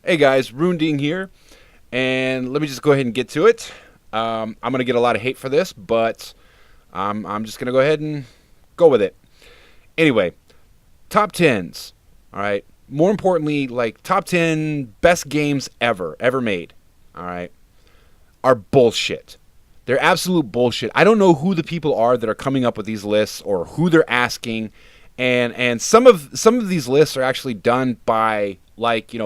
Hey guys, Runding here, and let me just go ahead and get to it. I'm gonna get a lot of hate for this, but I'm just gonna go ahead and go with it. Anyway, top tens. All right. More importantly, like top 10 best games ever made. All right, are bullshit. They're absolute bullshit. I don't know who the people are that are coming up with these lists or who they're asking, and some of these lists are actually done by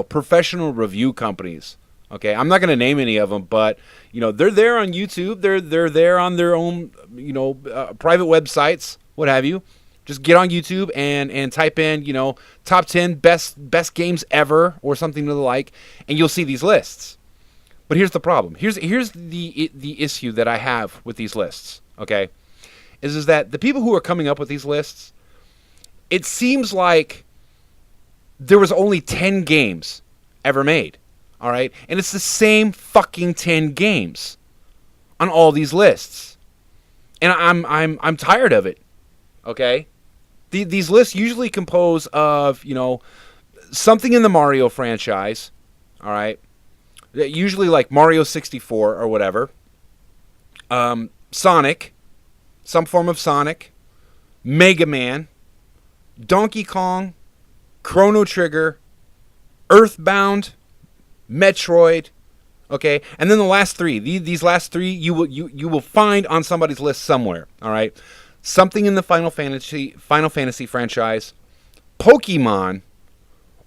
professional review companies. Okay, I'm not going to name any of them, but they're there on YouTube. They're there on their own private websites, what have you. Just get on YouTube and type in top 10 best games ever or something to the like, and you'll see these lists. But here's the problem. Here's the issue that I have with these lists. Okay, is that the people who are coming up with these lists, it seems like there was only 10 games ever made. All right, and it's the same fucking 10 games on all these lists, and I'm tired of it. Okay, these lists usually compose of something in the Mario franchise. All right, usually like Mario 64 or whatever. Sonic, some form of Sonic, Mega Man, Donkey Kong, Chrono Trigger, Earthbound, Metroid. Okay, and then the last three. These last three you will find on somebody's list somewhere. All right, something in the Final Fantasy franchise, Pokemon,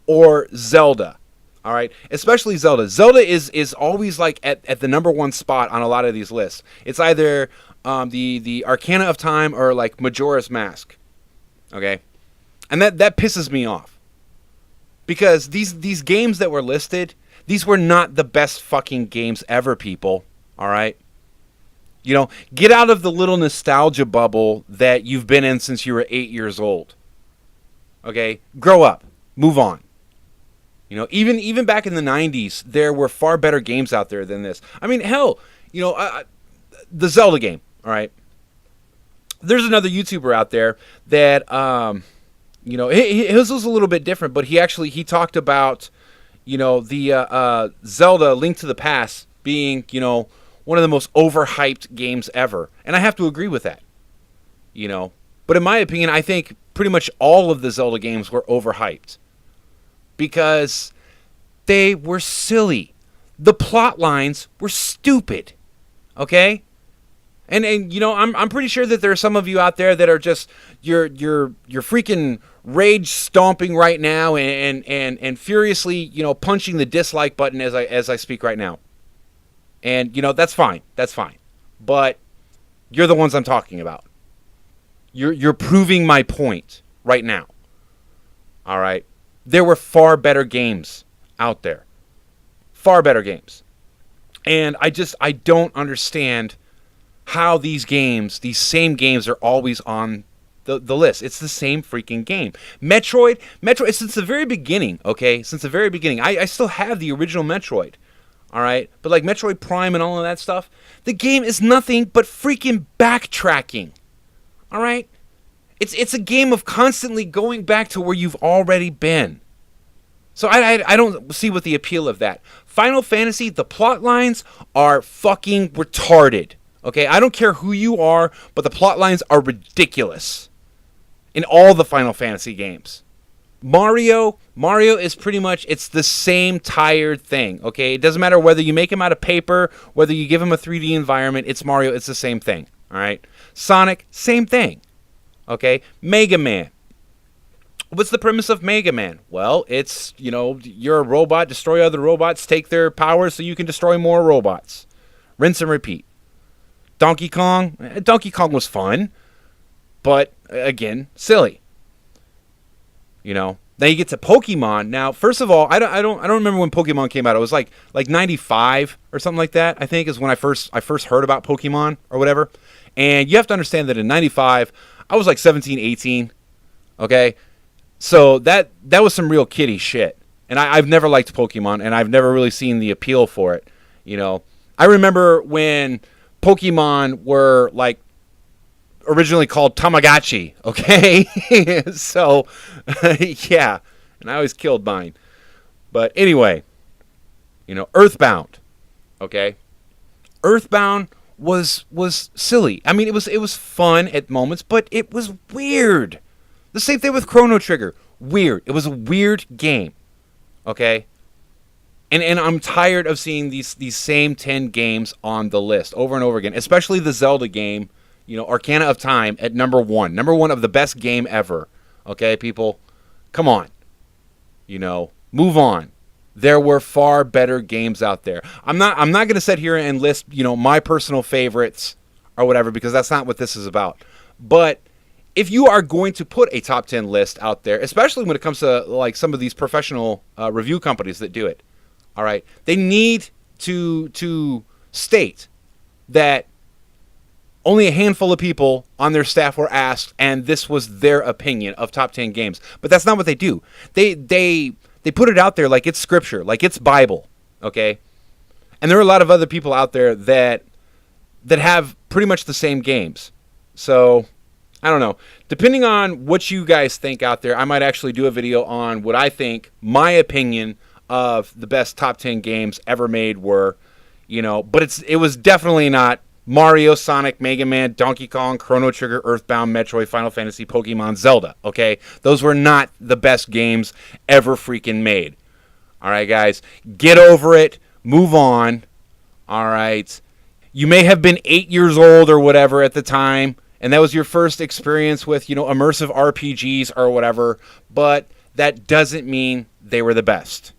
or Zelda. All right, especially Zelda. Zelda is always like at the number one spot on a lot of these lists. It's either the Arcana of Time or like Majora's Mask. Okay, and that pisses me off because these games that were listed, these were not the best fucking games ever, people. All right, get out of the little nostalgia bubble that you've been in since you were 8 years old. Okay, grow up, move on. Even back in the 90s, there were far better games out there than this. I mean, hell, the Zelda game, all right? There's another YouTuber out there that, his was a little bit different, but he talked about, the Zelda Link to the Past being, one of the most overhyped games ever. And I have to agree with that, But in my opinion, I think pretty much all of the Zelda games were overhyped. Because they were silly. The plot lines were stupid. Okay? And I'm pretty sure that there are some of you out there that are just you're freaking rage stomping right now and furiously, punching the dislike button as I speak right now. And that's fine. That's fine. But you're the ones I'm talking about. You're proving my point right now. All right? There were far better games out there. Far better games. And I don't understand how these same games are always on the list. It's the same freaking game. Metroid, since the very beginning, okay? Since the very beginning. I still have the original Metroid. All right? But like Metroid Prime and all of that stuff, the game is nothing but freaking backtracking. All right? It's a game of constantly going back to where you've already been. So I don't see what the appeal of that. Final Fantasy, the plot lines are fucking retarded. Okay, I don't care who you are, but the plot lines are ridiculous in all the Final Fantasy games. Mario is pretty much, it's the same tired thing. Okay, it doesn't matter whether you make him out of paper, whether you give him a 3D environment. It's Mario. It's the same thing. All right. Sonic, same thing. Okay, Mega Man. What's the premise of Mega Man? Well, it's, you're a robot, destroy other robots, take their powers so you can destroy more robots. Rinse and repeat. Donkey Kong was fun, but again, silly. Then you get to Pokemon. Now, first of all, I don't remember when Pokemon came out. It was like 95 or something like that, I think, is when I first heard about Pokemon or whatever. And you have to understand that in 95, I was like 17, 18, okay? So that was some real kiddie shit. And I've never liked Pokemon, and I've never really seen the appeal for it, I remember when Pokemon were, like, originally called Tamagotchi, okay? So, yeah, and I always killed mine. But anyway, Earthbound. Okay, Earthbound was silly. I mean, it was fun at moments, but it was weird. The same thing with Chrono Trigger. Weird. It was a weird game. Okay? And I'm tired of seeing these same 10 games on the list over and over again, especially the Zelda game, Arcana of Time at number 1. Number 1 of the best game ever. Okay, people? Come on. Move on. There were far better games out there. I'm not going to sit here and list, my personal favorites or whatever, because that's not what this is about. But if you are going to put a top 10 list out there, especially when it comes to like some of these professional review companies that do it, all right, they need to state that only a handful of people on their staff were asked, and this was their opinion of top 10 games. But that's not what they do. They put it out there like it's scripture, like it's Bible, okay? And there are a lot of other people out there that have pretty much the same games. So, I don't know. Depending on what you guys think out there, I might actually do a video on what I think, my opinion of the best top 10 games ever made were, but it was definitely not Mario, Sonic, Mega Man, Donkey Kong, Chrono Trigger, Earthbound, Metroid, Final Fantasy, Pokemon, Zelda, okay? Those were not the best games ever freaking made. All right, guys, get over it. Move on. All right. You may have been 8 years old or whatever at the time, and that was your first experience with, immersive RPGs or whatever, but that doesn't mean they were the best.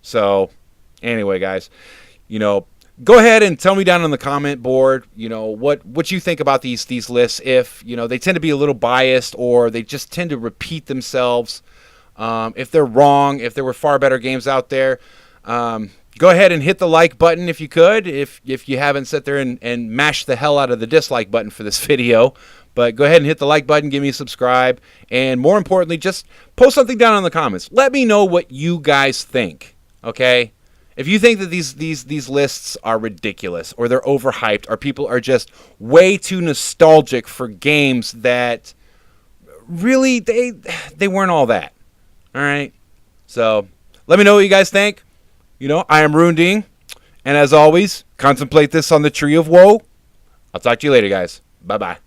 So, anyway, guys, go ahead and tell me down on the comment board, what you think about these lists. If, they tend to be a little biased or they just tend to repeat themselves. If they're wrong, if there were far better games out there, go ahead and hit the like button if you could. If you haven't sat there and mashed the hell out of the dislike button for this video. But go ahead and hit the like button, give me a subscribe, and more importantly, just post something down in the comments. Let me know what you guys think, okay? If you think that these lists are ridiculous or they're overhyped or people are just way too nostalgic for games that really they weren't all that. All right? So, let me know what you guys think. I am Runding, and as always, contemplate this on the tree of woe. I'll talk to you later, guys. Bye-bye.